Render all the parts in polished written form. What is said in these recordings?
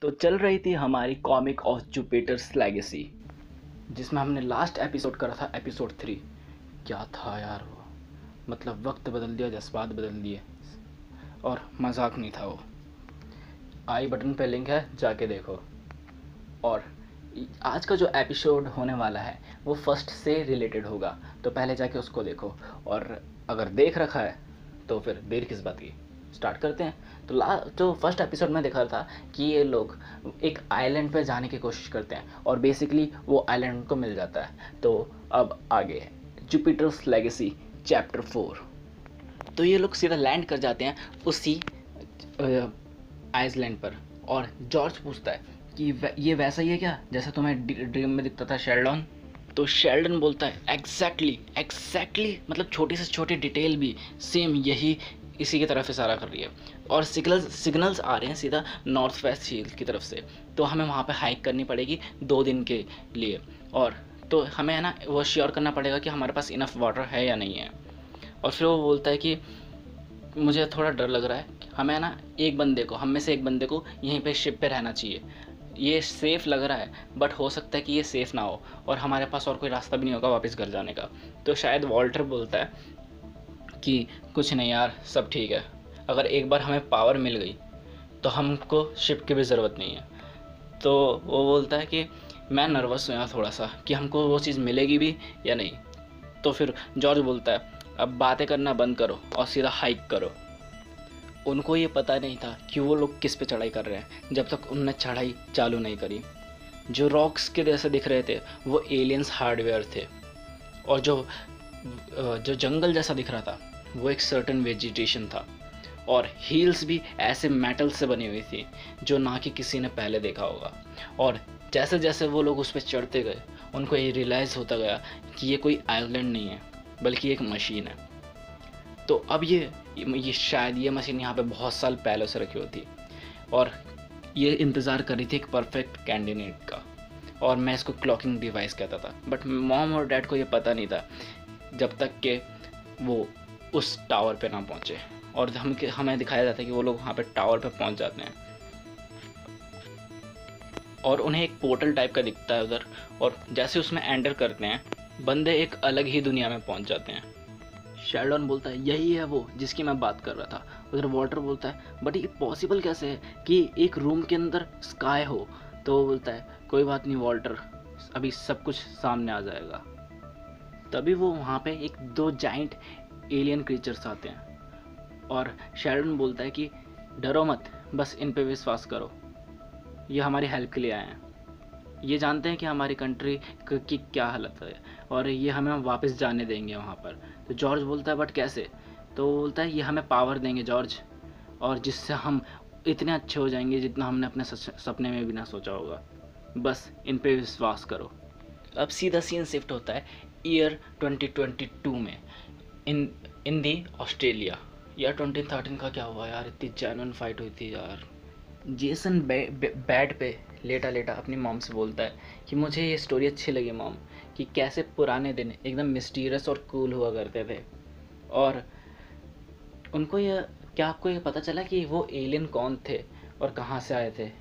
तो चल रही थी हमारी कॉमिक ऑफ जुपिटर्स लेगेसी, जिसमें हमने लास्ट एपिसोड करा था एपिसोड 3। क्या था यार वो, मतलब वक्त बदल दिया, जज्बात बदल दिए, और मजाक नहीं था वो। आई बटन पे लिंक है, जाके देखो। और आज का जो एपिसोड होने वाला है वो फर्स्ट से रिलेटेड होगा, तो पहले जाके उसको देखो। और अगर देख रखा है तो फिर देर किस बात की, स्टार्ट करते हैं। तो फर्स्ट एपिसोड में देखा था कि ये लोग एक आइलैंड पे जाने की कोशिश करते हैं और बेसिकली वो आइलैंड उनको मिल जाता है। तो अब आगे है जुपिटर्स लेगेसी चैप्टर 4। तो ये लोग सीधा लैंड कर जाते हैं उसी आइसलैंड पर, और जॉर्ज पूछता है कि ये वैसा ही है क्या जैसा तुम्हें ड्रीम में दिखता था शेल्डन। तो शेल्डन बोलता है एग्जैक्टली, मतलब छोटी से छोटी डिटेल भी सेम यही इसी की तरफ इशारा कर रही है। और सिग्नल्स आ रहे हैं सीधा नॉर्थ वेस्ट हिल की तरफ से, तो हमें वहाँ पे हाइक करनी पड़ेगी 2 दिन के लिए। और तो हमें है ना वो श्योर करना पड़ेगा कि हमारे पास इनफ वाटर है या नहीं है। और फिर वो बोलता है कि मुझे थोड़ा डर लग रहा है, हमें ना हम में से एक बंदे को यहीं पे शिप पे रहना चाहिए। ये सेफ़ लग रहा है बट हो सकता है कि ये सेफ़ ना हो और हमारे पास और कोई रास्ता भी नहीं होगा वापस घर जाने का। तो शायद वॉल्टर बोलता है कि कुछ नहीं यार, सब ठीक है, अगर एक बार हमें पावर मिल गई तो हमको शिप की भी ज़रूरत नहीं है। तो वो बोलता है कि मैं नर्वस हूँ यार थोड़ा सा कि हमको वो चीज़ मिलेगी भी या नहीं। तो फिर जॉर्ज बोलता है अब बातें करना बंद करो और सीधा हाइक करो। उनको ये पता नहीं था कि वो लोग किस पे चढ़ाई कर रहे हैं जब तक उनने चढ़ाई चालू नहीं करी। जो रॉक्स के जैसे दिख रहे थे वो एलियंस हार्डवेयर थे, और जो जंगल जैसा दिख रहा था वो एक सर्टेन वेजिटेशन था, और हील्स भी ऐसे मेटल से बनी हुई थी जो ना कि किसी ने पहले देखा होगा। और जैसे जैसे वो लोग उस पर चढ़ते गए उनको ये रियलाइज़ होता गया कि ये कोई आइलैंड नहीं है बल्कि एक मशीन है। तो अब ये शायद ये मशीन यहाँ पे बहुत साल पहले से रखी होती, और ये इंतज़ार कर रही थी एक परफेक्ट कैंडिडेट का, और मैं इसको क्लॉकिंग डिवाइस कहता था। बट मॉम और डैड को ये पता नहीं था जब तक कि वो उस टावर पे ना पहुँचे। और हमें दिखाया जाता है कि वो लोग वहाँ पे टावर पे पहुँच जाते हैं और उन्हें एक पोर्टल टाइप का दिखता है उधर, और जैसे उसमें एंटर करते हैं बंदे एक अलग ही दुनिया में पहुँच जाते हैं। शेल्डन बोलता है यही है वो जिसकी मैं बात कर रहा था। उधर वॉल्टर बोलता है बट ये पॉसिबल कैसे है कि एक रूम के अंदर स्काई हो। तो वो बोलता है कोई बात नहीं वॉल्टर, अभी सब कुछ सामने आ जाएगा। तभी वो वहाँ पे 2 जाइंट एलियन क्रीचर्स आते हैं, और शेल्डन बोलता है कि डरो मत, बस इन पे विश्वास करो, ये हमारी हेल्प के लिए आए हैं, ये जानते हैं कि हमारी कंट्री की क्या हालत है और ये हमें वापस जाने देंगे वहाँ पर। तो जॉर्ज बोलता है बट कैसे। तो वो बोलता है ये हमें पावर देंगे जॉर्ज, और जिससे हम इतने अच्छे हो जाएंगे जितना हमने अपने सपने में भी ना सोचा होगा, बस इन पे विश्वास करो। अब सीधा सीन शिफ्ट होता है ईयर 2022 में, इन दी ऑस्ट्रेलिया। यार 2013 का क्या हुआ यार, इतनी जेन्युइन फाइट हुई थी यार। जेसन बेड पे लेटा लेटा अपनी मॉम से बोलता है कि मुझे ये स्टोरी अच्छी लगी मॉम, कि कैसे पुराने दिन एकदम मिस्टीरियस और कूल हुआ करते थे। और आपको ये पता चला कि वो एलियन कौन थे और कहाँ से आए थे,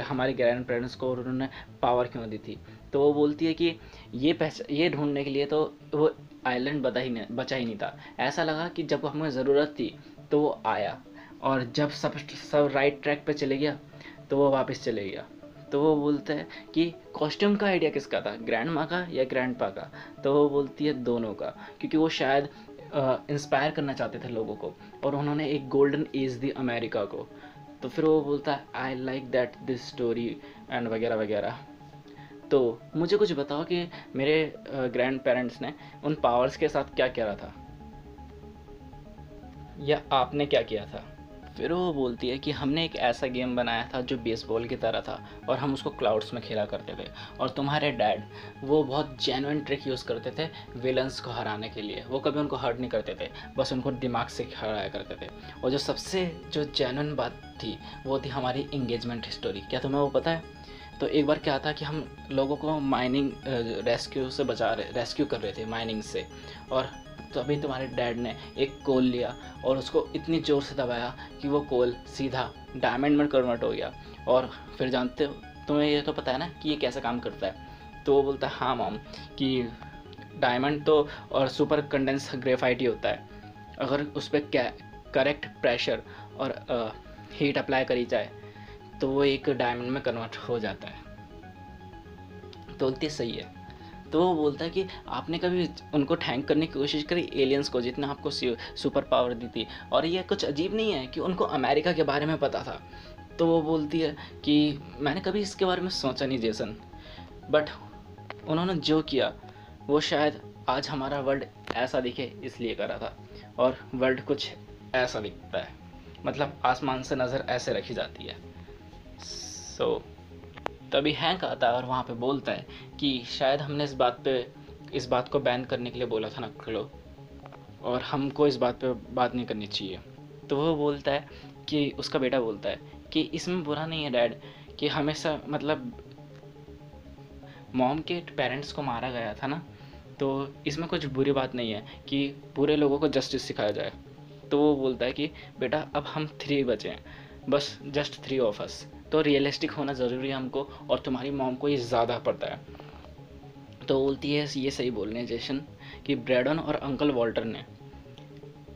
हमारे ग्रैंड पेरेंट्स को, और उन्होंने पावर क्यों दी थी। तो वो बोलती है कि ये ढूंढने के लिए तो वो आइलैंड बचा ही नहीं था। ऐसा लगा कि जब हमें ज़रूरत थी तो वो आया, और जब सब राइट ट्रैक पे चले गया तो वो वापस चले गया। तो वो बोलता है कि कॉस्ट्यूम का आइडिया किसका था, ग्रैंड माँ का या ग्रैंड पा का। तो वो बोलती है दोनों का, क्योंकि वो शायद इंस्पायर करना चाहते थे लोगों को, और उन्होंने एक गोल्डन एज दी अमेरिका को। तो फिर वो बोलता है I like that this story and वगैरह वगैरह। तो मुझे कुछ बताओ कि मेरे ग्रैंड पेरेंट्स ने उन पावर्स के साथ क्या करा था, या आपने क्या किया था। फिर वो बोलती है कि हमने एक ऐसा गेम बनाया था जो बेसबॉल की तरह था, और हम उसको क्लाउड्स में खेला करते थे, और तुम्हारे डैड वो बहुत जेन्युइन ट्रिक यूज़ करते थे विलन्स को हराने के लिए। वो कभी उनको हर्ट नहीं करते थे, बस उनको दिमाग से हराया करते थे। और जो सबसे जेन्युइन बात थी वो थी हमारी इंगेजमेंट स्टोरी। क्या तुम्हें वो पता है। तो एक बार क्या था कि हम लोगों को माइनिंग रेस्क्यू कर रहे थे माइनिंग से, और तो अभी तुम्हारे डैड ने एक कोल लिया और उसको इतनी ज़ोर से दबाया कि वो कोल सीधा डायमंड में कन्वर्ट हो गया। और फिर जानते हो, तुम्हें ये तो पता है ना कि ये कैसे काम करता है। तो वो बोलता है हाँ मॉम, कि डायमंड तो और सुपर कंडेंस ग्रेफाइट ही होता है, अगर उस पर करेक्ट प्रेशर और हीट अप्लाई करी जाए तो वो एक डायमंड में कन्वर्ट हो जाता है। तो बोलती सही है। तो वो बोलता है कि आपने कभी उनको थैंक करने की कोशिश करी एलियंस को, जितना आपको सुपर पावर दी थी। और ये कुछ अजीब नहीं है कि उनको अमेरिका के बारे में पता था। तो वो बोलती है कि मैंने कभी इसके बारे में सोचा नहीं जेसन, बट उन्होंने जो किया वो शायद आज हमारा वर्ल्ड ऐसा दिखे इसलिए करा था। और वर्ल्ड कुछ ऐसा दिखता है, मतलब आसमान से नज़र ऐसे रखी जाती है। सो तभी हैंक आता है और वहाँ पे बोलता है कि शायद हमने इस बात को बैन करने के लिए बोला था नक्लो, और हमको इस बात पे बात नहीं करनी चाहिए। तो वो बोलता है कि उसका बेटा बोलता है कि इसमें बुरा नहीं है डैड, कि हमेशा मतलब मॉम के पेरेंट्स को मारा गया था ना, तो इसमें कुछ बुरी बात नहीं है कि पूरे लोगों को जस्टिस सिखाया जाए। तो वो बोलता है कि बेटा अब हम 3 बचे हैं, बस जस्ट 3 ऑफ अस, तो रियलिस्टिक होना ज़रूरी है हमको, और तुम्हारी मॉम को ये ज़्यादा पड़ता है। तो बोलती है ये सही बोल रहे हैं जेसन कि ब्रैडन और अंकल वॉल्टर ने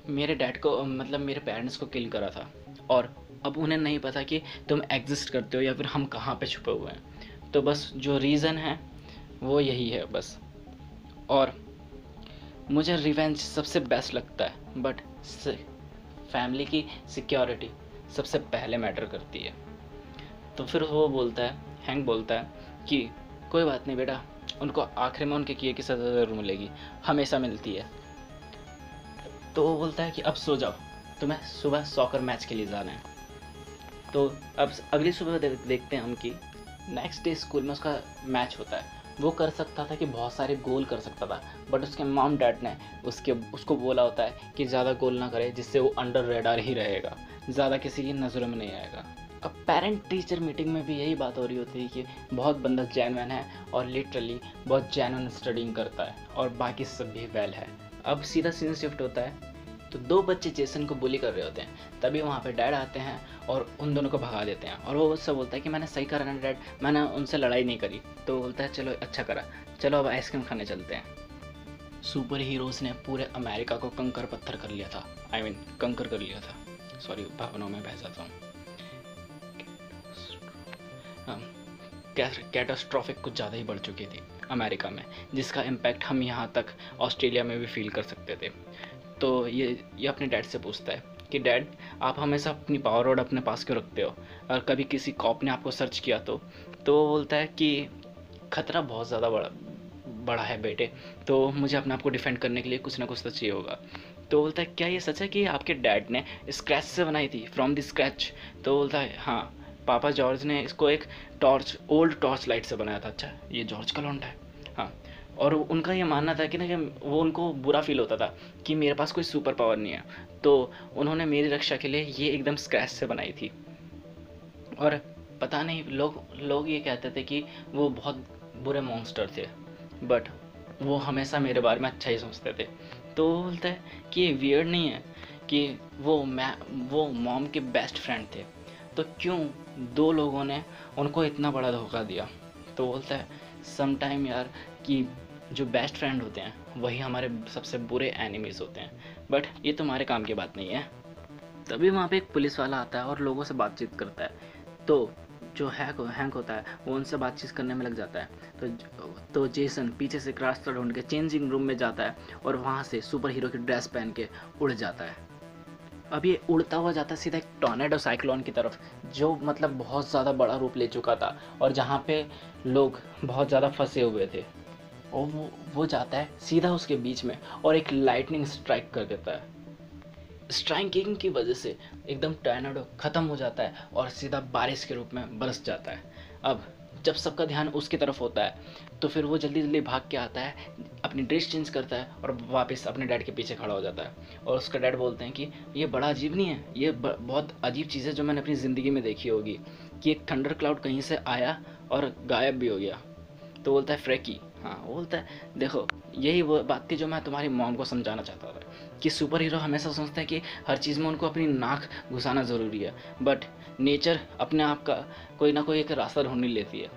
मेरे डैड को मतलब मेरे पेरेंट्स को किल करा था, और अब उन्हें नहीं पता कि तुम एग्जिस्ट करते हो या फिर हम कहाँ पे छुपे हुए हैं। तो बस जो रीज़न है वो यही है बस। और मुझे रिवेंज सबसे बेस्ट लगता है, बट फैमिली की सिक्योरिटी सबसे पहले मैटर करती है। तो फिर वो बोलता है, हैंक बोलता है कि कोई बात नहीं बेटा, उनको आखिर में उनके किए की सज़ा ज़रूर मिलेगी, हमेशा मिलती है। तो वो बोलता है कि अब सो जाओ, तुम्हें सुबह सॉकर मैच के लिए जाना है। तो अब अगली सुबह देखते हैं हम कि नेक्स्ट डे स्कूल में उसका मैच होता है। वो कर सकता था कि बहुत सारे गोल कर सकता था, बट उसके मॉम डैड ने उसको बोला होता है कि ज़्यादा गोल ना करे, जिससे वो अंडर रेडार ही रहेगा, ज़्यादा किसी की नज़रों में नहीं आएगा। अब पेरेंट टीचर मीटिंग में भी यही बात हो रही होती है कि बहुत बंदा जेन्युइन है और लिटरली बहुत जेन्युइन स्टडिंग करता है, और बाकी सब भी वेल है। अब सीधा सीन शिफ्ट होता है, तो 2 बच्चे जेसन को बुली कर रहे होते हैं। तभी वहाँ पे डैड आते हैं और उन दोनों को भगा देते हैं, और वो उससे बोलता है कि मैंने सही करा ना डैड, मैंने उनसे लड़ाई नहीं करी। तो बोलता है चलो अच्छा करा, चलो अब आइसक्रीम खाने चलते हैं। सुपर हीरोज़ ने पूरे अमेरिका को कंकर पत्थर कर लिया था, कंकर कर लिया था, सॉरी भावनाओं में बह जाता हूँ। कैटास्ट्रॉफिक कुछ ज़्यादा ही बढ़ चुकी थी अमेरिका में, जिसका इम्पैक्ट हम यहाँ तक ऑस्ट्रेलिया में भी फील कर सकते थे। तो ये अपने डैड से पूछता है कि डैड, आप हमेशा अपनी पावर रोड अपने पास क्यों रखते हो, और कभी किसी कॉप ने आपको सर्च किया तो वो बोलता है कि खतरा बहुत ज़्यादा बड़ा है बेटे, तो मुझे अपने आप को डिफेंड करने के लिए कुछ ना कुछ तो चाहिए होगा। तो बोलता है क्या ये सच है कि आपके डैड ने स्क्रैच से बनाई थी, फ्रॉम द स्क्रैच? तो बोलता है हाँ, पापा जॉर्ज ने इसको एक ओल्ड टॉर्च लाइट से बनाया था। अच्छा, ये जॉर्ज का लौंडा है। हाँ, और उनका ये मानना था कि वो उनको बुरा फील होता था कि मेरे पास कोई सुपर पावर नहीं है, तो उन्होंने मेरी रक्षा के लिए ये एकदम स्क्रैच से बनाई थी। और पता नहीं, लोग ये कहते थे कि वो बहुत बुरे मॉन्स्टर थे, बट वो हमेशा मेरे बारे में अच्छा ही सोचते थे। तो वो बोलता है कि ये वियर्ड नहीं है कि वो मॉम के बेस्ट फ्रेंड थे, तो क्यों 2 लोगों ने उनको इतना बड़ा धोखा दिया? तो बोलता है समटाइम यार, कि जो बेस्ट फ्रेंड होते हैं वही हमारे सबसे बुरे एनिमीज़ होते हैं, बट ये तुम्हारे काम की बात नहीं है। तभी वहाँ पे एक पुलिस वाला आता है और लोगों से बातचीत करता है। तो जो हैंक होता है वो उनसे बातचीत करने में लग जाता है। तो जेसन पीछे से एक रास्ता ढूंढ के चेंजिंग रूम में जाता है और वहाँ से सुपर हीरो की ड्रेस पहन के उड़ जाता है। अब ये उड़ता हुआ जाता है सीधा एक टॉर्नेडो साइक्लोन की तरफ, जो मतलब बहुत ज़्यादा बड़ा रूप ले चुका था और जहाँ पे लोग बहुत ज़्यादा फंसे हुए थे। और वो जाता है सीधा उसके बीच में और एक लाइटनिंग स्ट्राइक कर देता है। स्ट्राइकिंग की वजह से एकदम टॉर्नेडो ख़त्म हो जाता है और सीधा बारिश के रूप में बरस जाता है। अब जब सबका ध्यान उसकी तरफ होता है तो फिर वो जल्दी जल्दी भाग के आता है, अपनी ड्रेस चेंज करता है और वापस अपने डैड के पीछे खड़ा हो जाता है। और उसका डैड बोलते हैं कि ये बड़ा अजीब नहीं है, ये बहुत अजीब चीज़ है जो मैंने अपनी ज़िंदगी में देखी होगी, कि एक थंडर क्लाउड कहीं से आया और गायब भी हो गया। तो बोलता है फ्रैकी, हाँ, वो बोलता है देखो यही वो बात थी जो मैं तुम्हारी मॉम को समझाना चाहता था कि सुपर हीरो हमेशा सोचता है कि हर चीज़ में उनको अपनी नाक घुसाना ज़रूरी है, बट नेचर अपने आप का कोई ना कोई एक रास्ता ढूंढ ही लेती है।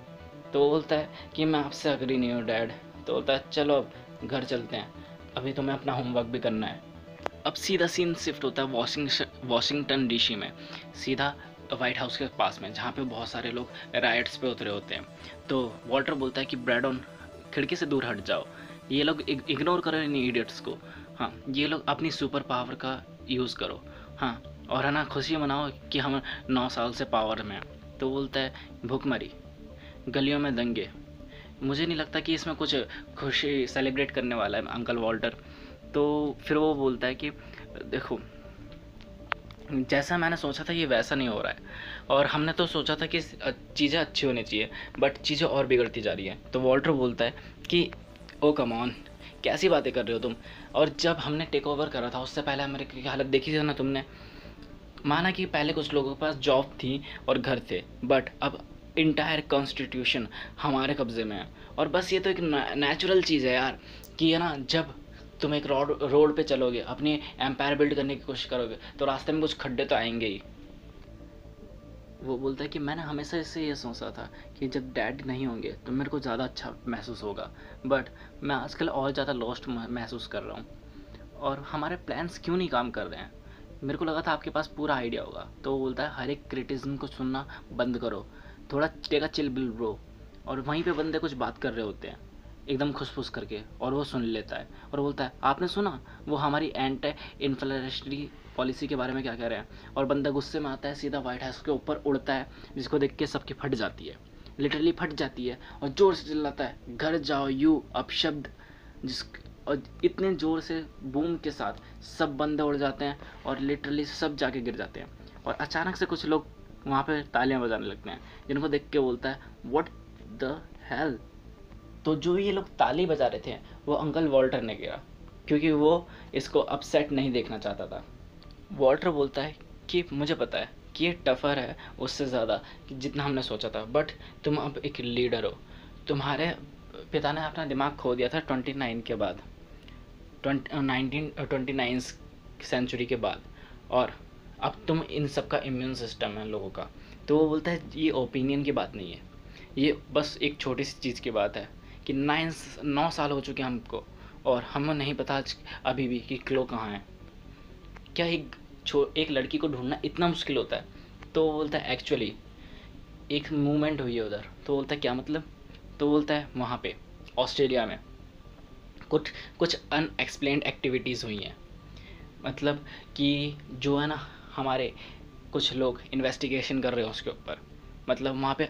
तो वो बोलता है कि मैं आपसे अग्री नहीं हूँ डैड। तो बोलता है चलो अब घर चलते हैं, अभी तुम्हें अपना होमवर्क भी करना है। अब सीधा सीन शिफ्ट होता है वॉशिंगटन डीसी में, सीधा वाइट हाउस के पास में, जहाँ पे बहुत सारे लोग राइट्स पे उतरे होते हैं। तो वॉल्टर बोलता है कि ब्रैडन खिड़की से दूर हट जाओ, ये लोग इग्नोर करो इन इडियट्स को। हाँ, ये लोग अपनी सुपर पावर का यूज़ करो। हाँ, और है ना खुशी मनाओ कि हम 9 साल से पावर में हैं। तो बोलता है भूखमरी, गलियों में दंगे, मुझे नहीं लगता कि इसमें कुछ खुशी सेलिब्रेट करने वाला है अंकल वॉल्टर। तो फिर वो बोलता है कि देखो जैसा मैंने सोचा था ये वैसा नहीं हो रहा है, और हमने तो सोचा था कि चीज़ें अच्छी होनी चाहिए, बट चीज़ें और बिगड़ती जा रही हैं। तो वॉल्टर बोलता है कि ओ कम ऑन, कैसी बातें कर रहे हो तुम, और जब हमने टेक ओवर करा था उससे पहले अमेरिका की हालत देखी थी ना तुमने। माना कि पहले कुछ लोगों के पास जॉब थी और घर थे, बट अब इंटायर कॉन्स्टिट्यूशन हमारे कब्ज़े में है। और बस ये तो एक नेचुरल चीज़ है यार कि है ना, जब तुम एक रोड पे चलोगे, अपनी एम्पायर बिल्ड करने की कोशिश करोगे, तो रास्ते में कुछ खड्डे तो आएंगे ही। वो बोलता है कि मैंने हमेशा इससे ये सोचा था कि जब डैड नहीं होंगे तो मेरे को ज़्यादा अच्छा महसूस होगा, बट मैं आजकल और ज़्यादा लॉस्ट महसूस कर रहा हूँ, और हमारे प्लान्स क्यों नहीं काम कर रहे हैं। मेरे को लगा था आपके पास पूरा आइडिया होगा। तो वो बोलता है हर एक क्रिटिसिज्म को सुनना बंद करो, थोड़ा take a chill pill bro. और वहीं पे बंदे कुछ बात कर रहे होते हैं एकदम खुसफुस करके, और वो सुन लेता है और बोलता है आपने सुना वो हमारी एंटी इन्फ्लेशनरी पॉलिसी के बारे में क्या कह रहे हैं। और बंदा गुस्से में आता है, सीधा वाइट हाउस के ऊपर उड़ता है, जिसको देख के सबकी फट जाती है, लिटरली फट जाती है, और ज़ोर से चिल्लाता है घर जाओ यू अपशब्द। जिस और इतने ज़ोर से बूम के साथ सब बंदे उड़ जाते हैं और लिटरली सब जाके गिर जाते हैं। और अचानक से कुछ लोग वहाँ पे तालियां बजाने लगते हैं, जिनको देख के बोलता है व्हाट द हेल। तो जो ये लोग ताली बजा रहे थे वो अंकल वॉल्टर ने किया, क्योंकि वो इसको अपसेट नहीं देखना चाहता था। वॉल्टर बोलता है कि मुझे पता है कि ये टफ़र है उससे ज़्यादा कि जितना हमने सोचा था, बट तुम अब एक लीडर हो। तुम्हारे पिता ने अपना दिमाग खो दिया था 29 के बाद, 1929 सेंचुरी के बाद, और अब तुम इन सब का इम्यून सिस्टम है लोगों का। तो वो बोलता है ये ओपिनियन की बात नहीं है, ये बस एक छोटी सी चीज़ की बात है कि 9 साल हो चुके हैं हमको, और हमें नहीं पता आज अभी भी कि क्लो कहाँ है। क्या एक लड़की को ढूंढना इतना मुश्किल होता है। तो वो बोलता है एक्चुअली एक मूवमेंट हुई है उधर। तो बोलता है क्या मतलब। तो बोलता है वहाँ पे ऑस्ट्रेलिया में कुछ कुछ अनएक्सप्लेन्ड एक्टिविटीज़ हुई हैं, मतलब कि जो है ना हमारे कुछ लोग इन्वेस्टिगेशन कर रहे हैं उसके ऊपर, मतलब वहाँ पे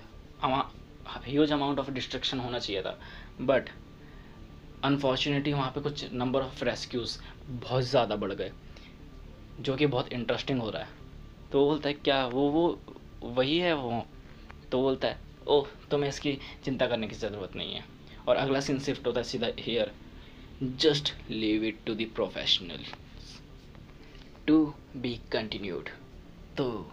ह्यूज अमाउंट ऑफ डिस्ट्रक्शन होना चाहिए था, बट अनफॉर्चुनेटली वहाँ पे कुछ नंबर ऑफ रेस्क्यूज़ बहुत ज़्यादा बढ़ गए, जो कि बहुत इंटरेस्टिंग हो रहा है। तो वो बोलता है क्या वो वही है वो। तो बोलता है ओह तुम्हें इसकी चिंता करने की ज़रूरत नहीं है। और अगला सीन शिफ्ट होता है सीधा here, just leave it to the professional to be continued. तो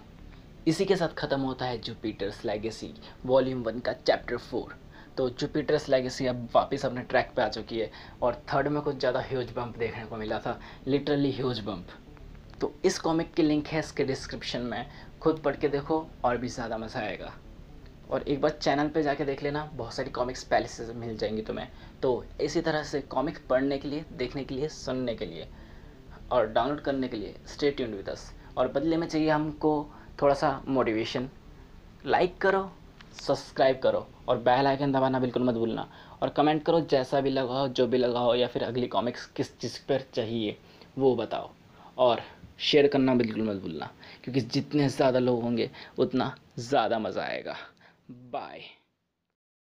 इसी के साथ ख़त्म होता है जुपिटर्स लेगेसी वॉल्यूम 1 का चैप्टर 4। तो जुपिटर्स लेगेसी अब वापस अपने ट्रैक पे आ चुकी है, और थर्ड में कुछ ज़्यादा ह्यूज बम्प देखने को मिला था, लिटरली ह्यूज बम्प। तो इस कॉमिक की लिंक है इसके डिस्क्रिप्शन में, खुद पढ़ के देखो और भी ज़्यादा मज़ा आएगा। और एक बार चैनल पे जाके देख लेना, बहुत सारी कॉमिक्स पहले से मिल जाएंगी तुम्हें। तो इसी तरह से कॉमिक पढ़ने के लिए, देखने के लिए, सुनने के लिए और डाउनलोड करने के लिए स्टे ट्यून्ड विद अस। और बदले में चाहिए हमको थोड़ा सा मोटिवेशन, लाइक करो, सब्सक्राइब करो और बेल आइकन दबाना बिल्कुल मत भूलना। और कमेंट करो जैसा भी लगा हो, जो भी लगा हो, या फिर अगली कॉमिक्स किस चीज़ पर चाहिए वो बताओ। और शेयर करना बिल्कुल मत भूलना, क्योंकि जितने ज़्यादा लोग होंगे उतना ज़्यादा मज़ा आएगा। बाय।